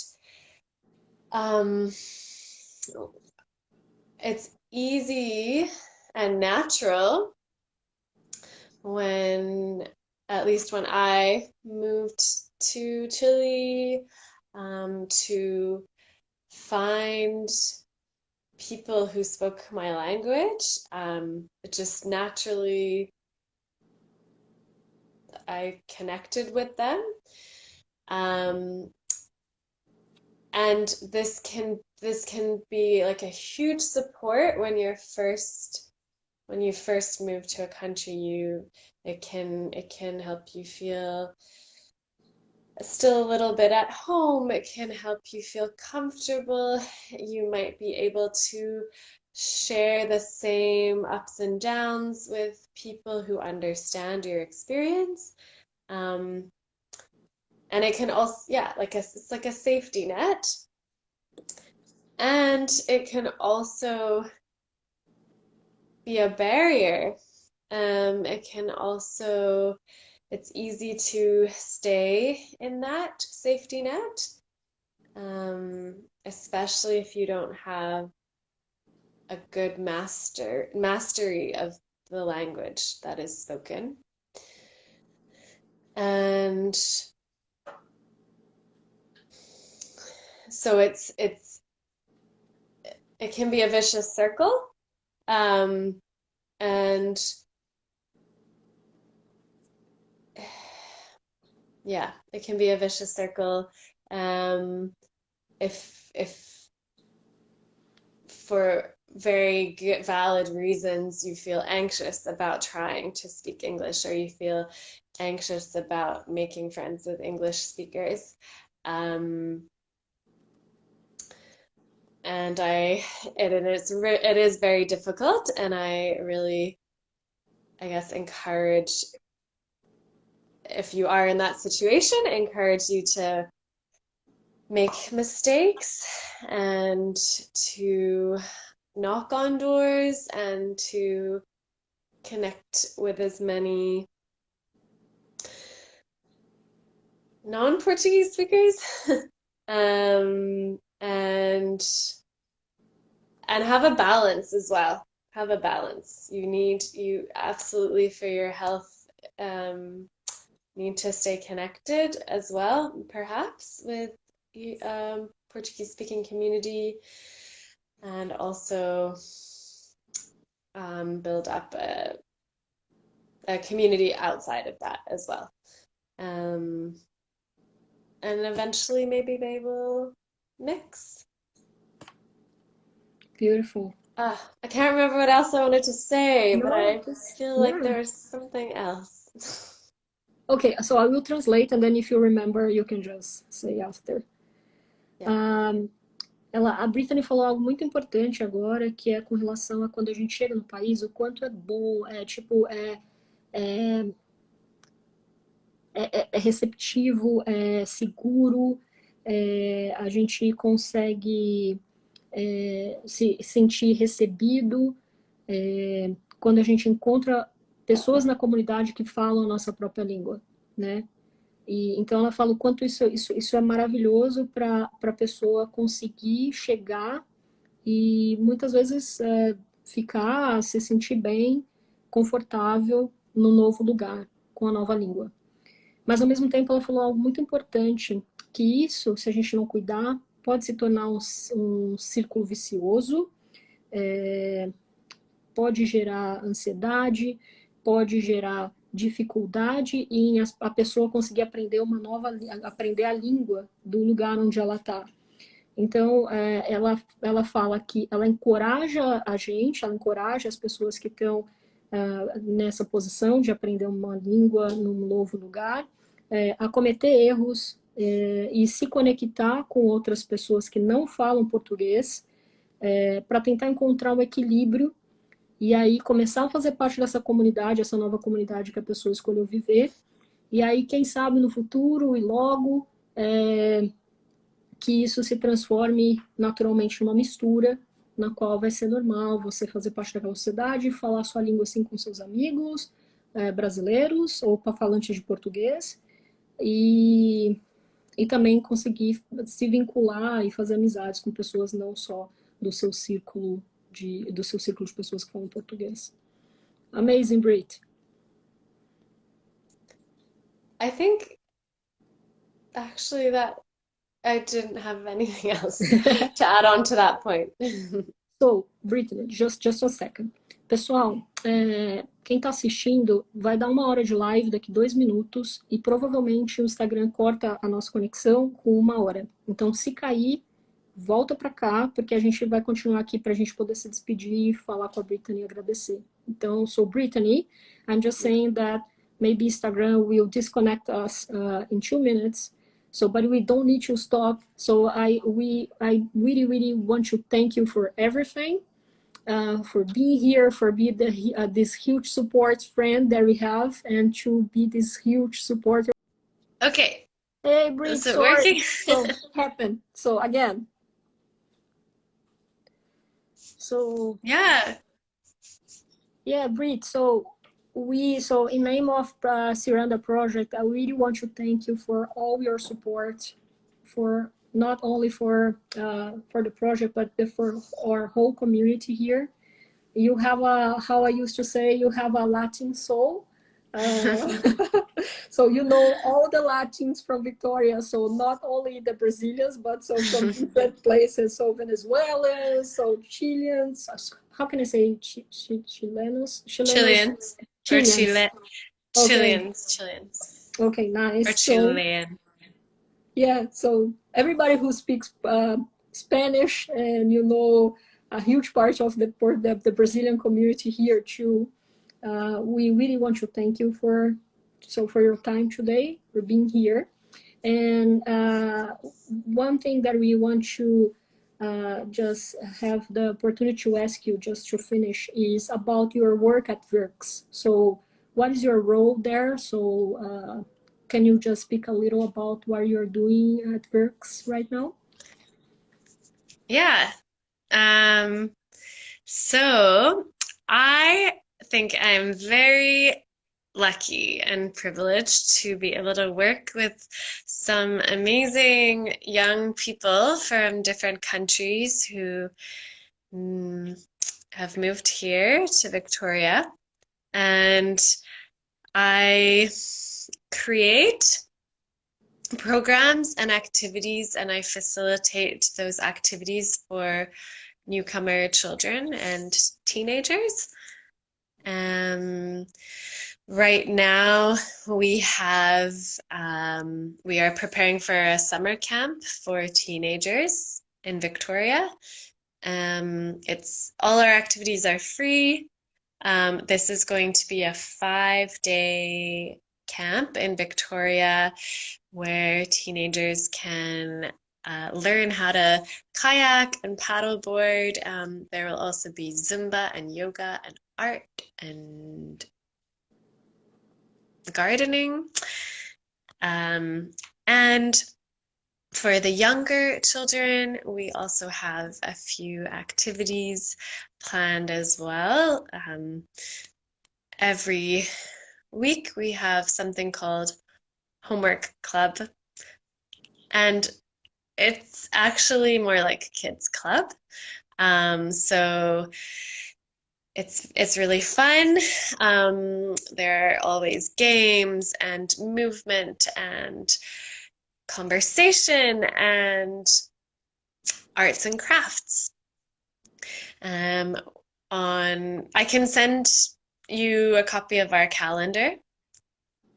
it's easy and natural at least when I moved to Chile, to find people who spoke my language. It just naturally, I connected with them. And this can be like a huge support when you first move to a country. It can help you feel still a little bit at home. It can help you feel comfortable. You might be able to share the same ups and downs with people who understand your experience. And it can also, yeah, it's like a safety net. And it can also be a barrier. It's easy to stay in that safety net, especially if you don't have a good mastery of the language that is spoken. And so it can be a vicious circle. And yeah, it can be a vicious circle. If for very good, valid reasons you feel anxious about trying to speak English, or you feel anxious about making friends with English speakers. Um, and it is very difficult, and I really, I guess, encourage, if you are in that situation, encourage you to make mistakes and to knock on doors and to connect with as many non-Portuguese speakers. And have a balance as well. Have a balance. You absolutely, for your health, need to stay connected as well, perhaps with Portuguese speaking community, and also build up a community outside of that as well. And eventually maybe they will mix. Beautiful. I can't remember what else I wanted to say, but No, I feel like no. there's something else. Okay, so I will translate, and then if you remember, you can just say after. Yeah. A Brittany falou algo muito importante agora, que é com relação a quando a gente chega no país, o quanto é bom, é receptivo, é seguro, a gente consegue se sentir recebido, quando a gente encontra pessoas na comunidade que falam a nossa própria língua, né? E, então ela fala o quanto isso é maravilhoso para a pessoa conseguir chegar e muitas vezes ficar, se sentir bem, confortável no novo lugar, com a nova língua. Mas ao mesmo tempo ela falou algo muito importante, que isso, se a gente não cuidar, pode se tornar um círculo vicioso, pode gerar ansiedade, pode gerar dificuldade em a pessoa conseguir aprender a língua do lugar onde ela está. Então, ela fala que ela encoraja a gente, ela encoraja as pessoas que estão nessa posição de aprender uma língua num novo lugar, a cometer erros e se conectar com outras pessoas que não falam português, para tentar encontrar um equilíbrio e aí começar a fazer parte dessa comunidade, essa nova comunidade que a pessoa escolheu viver. E aí, quem sabe no futuro e logo, que isso se transforme naturalmente numa mistura, na qual vai ser normal você fazer parte daquela sociedade, falar sua língua assim com seus amigos brasileiros ou falantes de português, e também conseguir se vincular e fazer amizades com pessoas não só do seu círculo de pessoas que falam português. Amazing, Brit. I think actually that I didn't have anything else to add on to that point. So, Brittany, just a second. Pessoal, quem está assistindo vai dar 1 hora de live daqui 2 minutos e provavelmente o Instagram corta a nossa conexão com 1 hora. Então, se cair, volta para cá, porque a gente vai continuar aqui para a gente poder se despedir, falar com a Brittany e agradecer. Então, so Brittany, I'm just saying that maybe Instagram will disconnect us in 2 minutes. So, but we don't need to stop. So I really, really want to thank you for everything, for being here, for being this huge support friend that we have, and to be this huge supporter. Okay. Hey, Brit, Is it sorry. working? So what happened? So again. So Yeah. Brit. So in name of Ciranda Project, I really want to thank you for all your support, for not only for the project, but for our whole community here. You have how I used to say, you have a Latin soul. So you know all the Latins from Victoria, so not only the Brazilians, but so from different places, so Venezuelans, so Chileans, how can I say Chilenos? Chilenos, Chileans or Chileans. Okay, Chileans okay, or nice. So Chilean. yeah, so everybody who speaks Spanish and you know a huge part of the Brazilian community here too. We really want to thank you for your time today, for being here. And one thing that we want to just have the opportunity to ask you just to finish is about your work at Works. So what is your role there? So can you just speak a little about what you're doing at Works right now? Yeah. Um, so I think I'm very lucky and privileged to be able to work with some amazing young people from different countries who mm, have moved here to Victoria. And I create programs and activities, and I facilitate those activities for newcomer children and teenagers. Um, right now, we are preparing for a summer camp for teenagers in Victoria. It's all our activities are free. This is going to be a 5-day camp in Victoria where teenagers can learn how to kayak and paddleboard. There will also be Zumba and yoga and art and gardening. And for the younger children, we also have a few activities planned as well. Every week we have something called Homework Club, and it's actually more like a kids club. So it's really fun. There are always games and movement and conversation and arts and crafts. Um, I can send you a copy of our calendar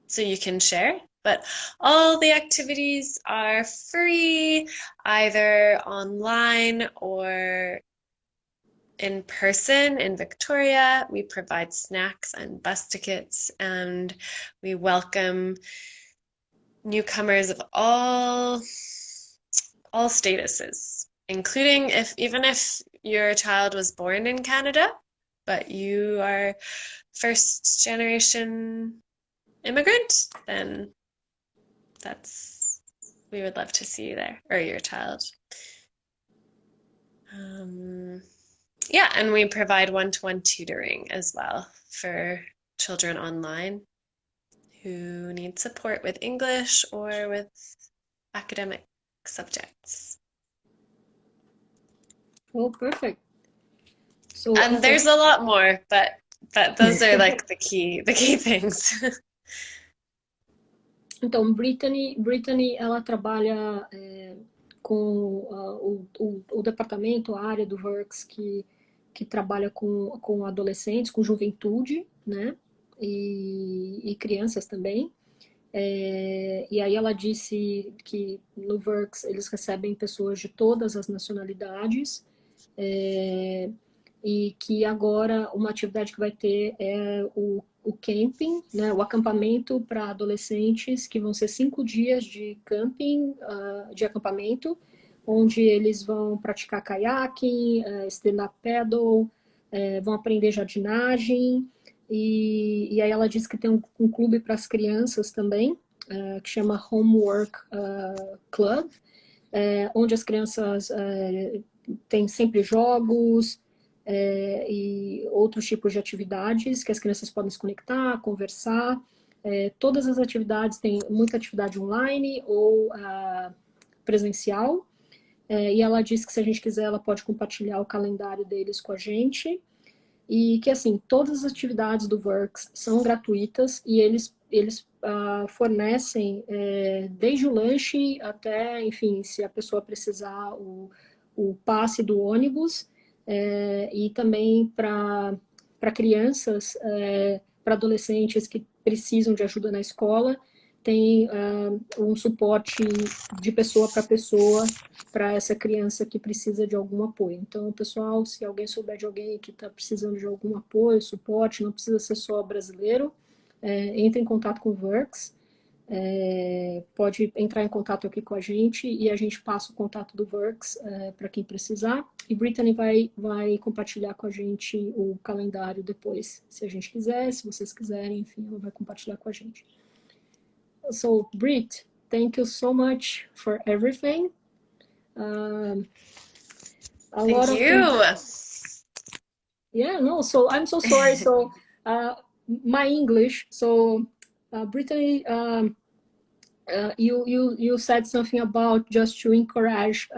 so you can share. But all the activities are free, either online or in person in Victoria. We provide snacks and bus tickets, and we welcome newcomers of all statuses, including even if your child was born in Canada, but you are first generation immigrant, then we would love to see you there, or your child. Yeah, and we provide one-to-one tutoring as well for children online who need support with English or with academic subjects. Oh, perfect. So, And there's a lot more, but those are like the key things. então, Brittany, ela trabalha com o departamento, a área do Works que trabalha com adolescentes, com juventude, né? E crianças também. E aí ela disse que no Works eles recebem pessoas de todas as nacionalidades, e que agora uma atividade que vai ter é o camping, né, o acampamento para adolescentes, que vão ser 5 dias de camping, de acampamento, onde eles vão praticar caiaking, stand-up paddle, vão aprender jardinagem, e aí ela disse que tem um clube para as crianças também, que chama Homework Club, onde as crianças têm sempre jogos, e outros tipos de atividades que as crianças podem se conectar, conversar. Todas as atividades, tem muita atividade online ou presencial. E ela disse que se a gente quiser, ela pode compartilhar o calendário deles com a gente. E que, assim, todas as atividades do Works são gratuitas e eles eles fornecem desde o lanche até, enfim, se a pessoa precisar, o passe do ônibus, e também para crianças, para adolescentes que precisam de ajuda na escola, tem um suporte de pessoa para pessoa para essa criança que precisa de algum apoio. Então, pessoal, se alguém souber de alguém que está precisando de algum apoio, suporte, não precisa ser só brasileiro, entre em contato com o Works, pode entrar em contato aqui com a gente e a gente passa o contato do Works para quem precisar. E Brittany vai compartilhar com a gente o calendário depois, se a gente quiser, se vocês quiserem, enfim, ela vai compartilhar com a gente. So, Britt, thank you so much for everything. A lot of things. Yeah, no, so I'm so sorry. So, my English. So, Brittany, you said something about just to encourage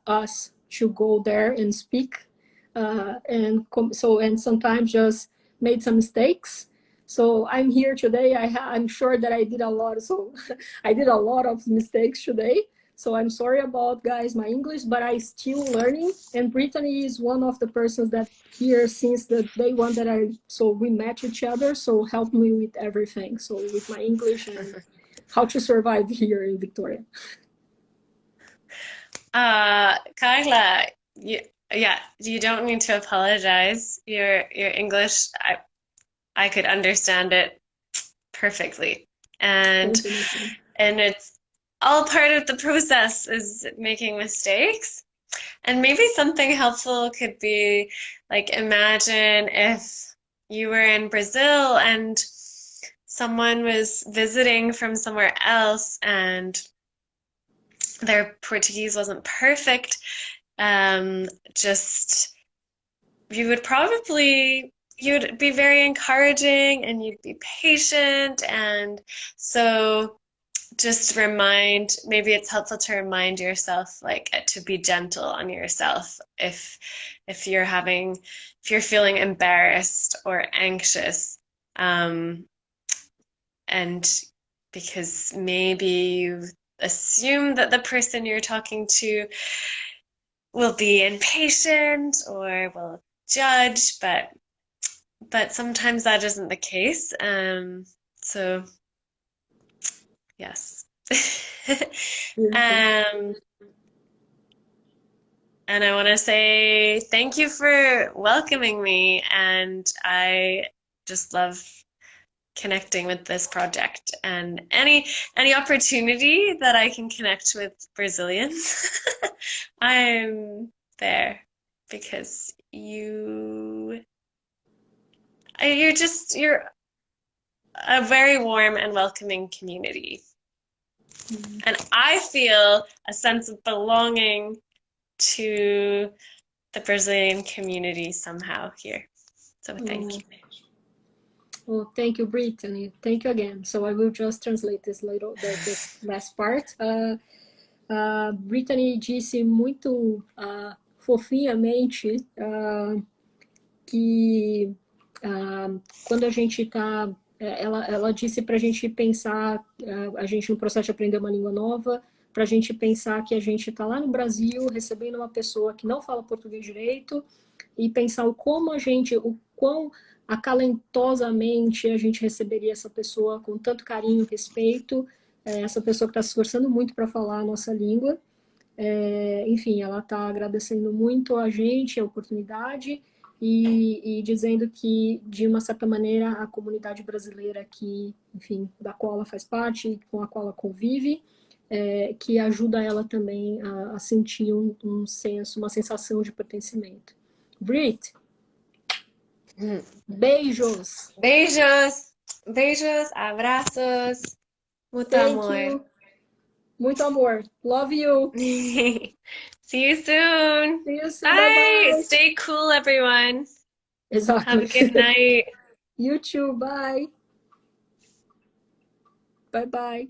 us to go there and speak, and sometimes just made some mistakes. So I'm here today. I'm sure that I did a lot. So I did a lot of mistakes today. So I'm sorry about, guys, my English, but I still learning. And Brittany is one of the persons that here since the day one that we met each other. So help me with everything. So with my English and how to survive here in Victoria. Carla, you don't need to apologize. Your English, I could understand it perfectly. And it's all part of the process is making mistakes. And maybe something helpful could be like, imagine if you were in Brazil and someone was visiting from somewhere else and their Portuguese wasn't perfect. You'd be very encouraging and you'd be patient. And so just maybe it's helpful to remind yourself, like, to be gentle on yourself if you're feeling embarrassed or anxious. And because maybe you assume that the person you're talking to will be impatient or will judge, but sometimes that isn't the case. So yes. And I want to say thank you for welcoming me, and I just love connecting with this project, and any opportunity that I can connect with Brazilians, I'm there because you're a very warm and welcoming community. And I feel a sense of belonging to the Brazilian community somehow here. So thank you. Well, thank you, Brittany. Thank you again. So I will just translate this last part. Brittany disse muito fofinhamente que quando a gente está... Ela disse para a gente pensar, a gente no processo de aprender uma língua nova, para a gente pensar que a gente está lá no Brasil recebendo uma pessoa que não fala português direito e pensar o quão acalentosamente a gente receberia essa pessoa com tanto carinho, respeito, essa pessoa que está se esforçando muito para falar a nossa língua. Enfim, ela está agradecendo muito a gente, a oportunidade, e dizendo que, de uma certa maneira, a comunidade brasileira que, enfim, da qual ela faz parte, com a qual ela convive, que ajuda ela também a sentir um senso, uma sensação de pertencimento. Britt, beijos! Beijos! Beijos, abraços, muito amor. You. Muito amor. Love you. See you soon. See you soon. Bye. Bye. Stay cool, everyone. Exactly. Have a good night. You too. Bye. Bye-bye.